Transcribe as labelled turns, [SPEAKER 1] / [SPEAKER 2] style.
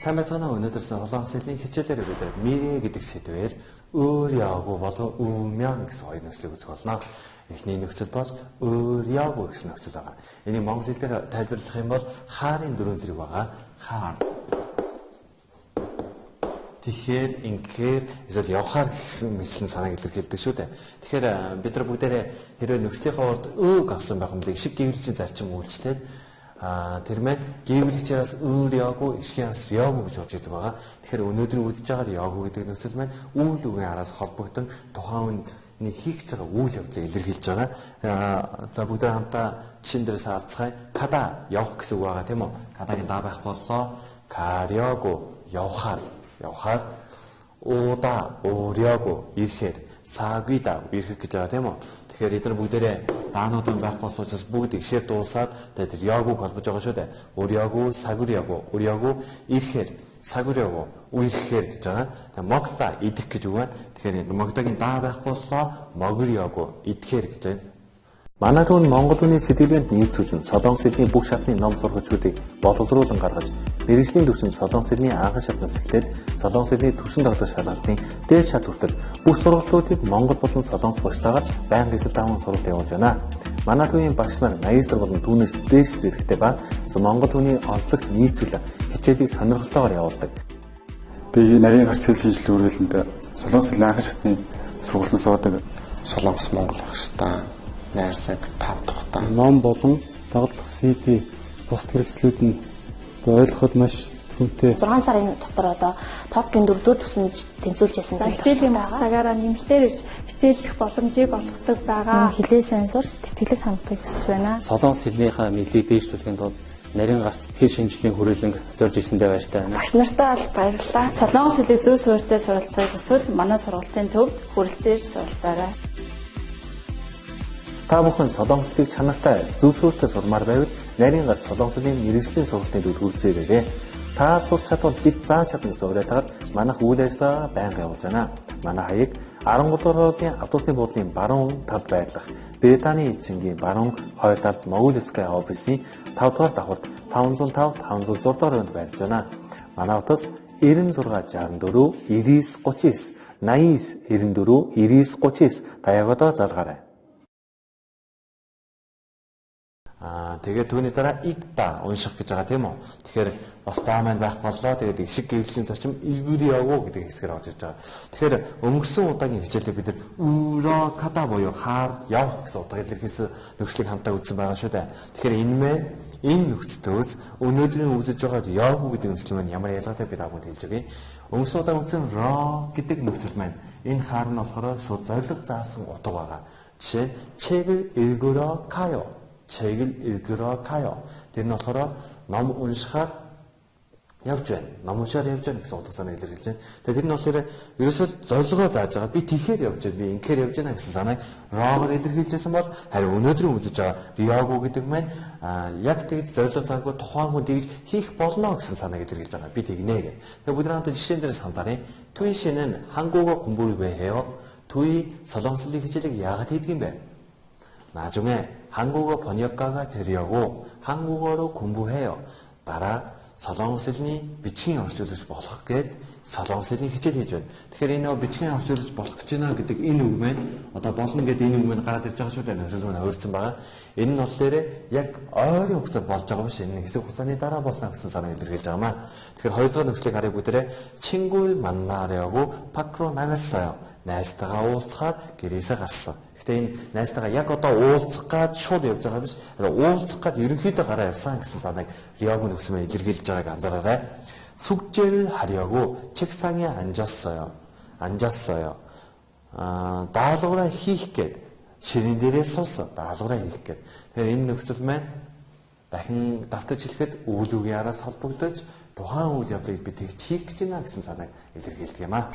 [SPEAKER 1] Сайн байцгаана уу. Өнөөдөр солонгос хэлний хичээлээр бид мэрэ гэдэг сэдвээр өөр яагүй болон өмян гэсэн хоёр нөхцөлийг үзэх болно. Эхний нөхцөл бол өөр яагүй гэсэн нөхцөл байгаа. Энийг монгол хэл дээр тайлбарлах юм бол хаарын дөрвөн зэрэг байгаа. Хаар. Тэгэхээр ингээр эсвэл явхаар гэсэн мэтлэн санааг илэрхийлдэг шүү дээ. Тэгэхээр бид нар бүгдээрээ хэрвээ нөхцөлийн хувьд өг авсан байх юм бол ишиг гэрэлжийн зарчим үйлчлээд тэр маань гівлэгчээс өөр яагүй ишгээс яагүй гэж орж идэг байгаа. Тэгэхээр өнөөдөр үзэж байгаа яагүй гэдэг нөхцөл маань үйл үгийн араас холбогдсон тухайн хүний хийх гэж байгаа үйл явдлыг илэрхийлж байгаа. За бүгдээ хамтаа жишээн дээрээс харцгаая. Када явах гэсэн үг байгаа тийм үү? Кадагийн даа байх боллоо. Карьяагүй явхаар ууда өөряагүй ирэхээр сагида ирэх гэж байгаа тийм үү? Тэгэхээр эдгээр бүгдээрээ даанууд байхгүй учраас бүгд игшээр дуусаад тэгээд яагууг холбож байгаа шүү дээ. Өөряагүй, өөряагүй ирэхээр сагуряагүй үерхээр гэж байгаа. Тэгээд могта идэх гэж үг байна. Тэгэхээр могтагийн даа байхгүй боллоо могоряагүй идэхээр гэж байна. Манай түүн Монгол хүний сэтгэлгээнд нийцүүлэн солонгос хэлний бүх шатны ном сургачдыг боловсруулан гаргаж мэргэжлийн түвшинд солонгос хэлний анхан шатнаас эхлээд солонгос хэлний түвшин тогтоох шалгалтын дээд шат хүртэл бүх сургалтуудыг монгол болон солонгос багштайгаар байнга эсрэг даван суралт явуулж байна. Манай түүний багш нар магистр болон түүнээс дээш зэрэгтэй ба монгол хүний онцлогт нийцүүлэн хичээлийг сонирхолтойгоор явуулдаг.
[SPEAKER 2] Би нарийн гарц хэл шинжилгээ үргэлжлэндээ солонгос хэлний анхан шатны сургалтанд суудаг.
[SPEAKER 3] Солонгос монгол багштай найрсаг тав тухтаа
[SPEAKER 4] ном болон дагалдах CD бус хэрэгслүүд нь ойлгоход маш хүнтэй.
[SPEAKER 5] 6 сарын дотор одоо ТОК-ийн 4-р төвсөнд тэнцвүүлж ясан.
[SPEAKER 6] Хичээлийн цагаараа нэмэлтээр ирж хичээлэх боломжийг олгодог байгаа.
[SPEAKER 5] Хилээ сайн сур сэтгэлд хандахыг хүсэж байна.
[SPEAKER 7] Солонгос хэлнийхээ мэдлийг дээшлүүлэхийн тулд нарийн гарц хэл шинжилгээний хүрээлэнг зорж ирсэндээ баяртай байна.
[SPEAKER 6] Багш нартай аль баярлалаа. Солонгос хэлийг зөв суурьтай суралцахыг хүсвэл манай сургалтын төвд хүрэлцээр суралцаарай.
[SPEAKER 1] Та бүхэн солонгос хэлийг чанартай зөв суурьтай сурмаар байвал нарийн гарц солонгос хэлний мэргэжлийн сургалтын төвд хүрэлцээрэй. Та сурч чадвал бид зааж чадна гэсэн уриатгаар манайх үйл ажиллагаа байнга явуулж байна. Манай хаяг 13 дугаар хуудын автобусны буудлын баруун талд байрлах Британий элчингийн баруун хоёр талд Могилская офисын 5 дугаар давхарт 505 506 дугаар хуудад байрлаж байна. Манай утас 9664 9939 8994 9939 таягуудаа залгаарай. Тэгээд түүний дараа игда унших гэж байгаа тийм үү. Тэгэхээр бас даамайн байх боллоо. Тэгээд ишиг гэвлэлийн зарчим илгүүр явуу гэдэг хэсгээр орж ирж байгаа. Тэгэхээр өнгөрсөн удаагийн хичээлээ бид нар өрөө када буюу хаар явах гэсэн утгаар илэрхийлсэн нөхцөлийг хамтаа үзсэн байгаа шүү дээ. Тэгэхээр энэ нөхцөлтөөс өнөөдрийн үзэж байгаа явуу гэдэг нөхцөл маань ямар ялгаатай би та бүхэнд хэлж өгье. Өнгөрсөн удаа үзсэн ро гэдэг нөхцөл маань энэ хаар нь болохоор шууд зориг заасан утга байгаа. Жишээ нь 책을 읽으러 가요. 책을 읽으러 가요. Тэр нь болохоор ном уншихаар явж байна. Ном уншихаар явж байна гэсэн утга санааг илэрхийлж байна. Тэгээд тэр нь болохоор ерөөсөө зорилгоо зааж байгаа. Би тэгэхээр явж байна. Би инхээр явж байна гэсэн санааг рогоор илэрхийлжсэн бол харин өнөөдрийн үзэж байгаа риагу гэдэг маань яг тэгж зорилго заагүй тухайн хүн тэгж хийх болно гэсэн санааг илэрхийлж байгаа. Би тэгнэ гэх. Тэгээд бүгд хамтдаа жишээн дээрээс хамтаарай. Туи 씨는 한국어 공부를 왜 해요? Туи солонгос хэлний хичээлийг яагаад хийдэг юм бэ? 나중에 한국어 번역가가 되려고 한국어로 공부해요. 따라 солонгос хэлний бичгийн орчуулж болох гээд солонгос хэлний хичээл хийж байна. Тэгэхээр энэ бичгийн орчуулж болох гэж байна гэдэг энэ үг маань одоо болно гэдэг энэ үг маань гараад ирж байгаа шүү дээ. Нөхцөл маань өөрчлөсөн байгаа. Энэ нь болохоор яг ойрын хугацаанд болж байгаа биш. Энэ хэсэг хугацааны дараа болно гэсэн санааг илэрхийлж байгаамаа. Тэгэхээр хоёрдугаар нөхцөлийг харъя бүгдээрээ 친구를 만나려고 밖으로 나갔어요. найзтайгаа уулзахаар гэрээсээ гарсан. Энэ найзтайгаа яг одоо уулзах гад шууд явж байгаа биш. уулзах гад ерөнхийдөө гараа явсан гэсэн санааг 리아고 нөхсмээ илэрхийлж байгааг анзаараарай. 숙제를 하려고 책상에 앉았어요. даалгавраа хийх гээд ширэн дээрээ суусан. даалгавраа хийх гээд. Тэгэхээр энэ нөхцөл маань дахин давтаж хэлэхэд үйл үгийн араас холбогдож тухайн үйл явдлыг би тэгж хийх гэж байна гэсэн санааг илэрхийлдэг юм аа.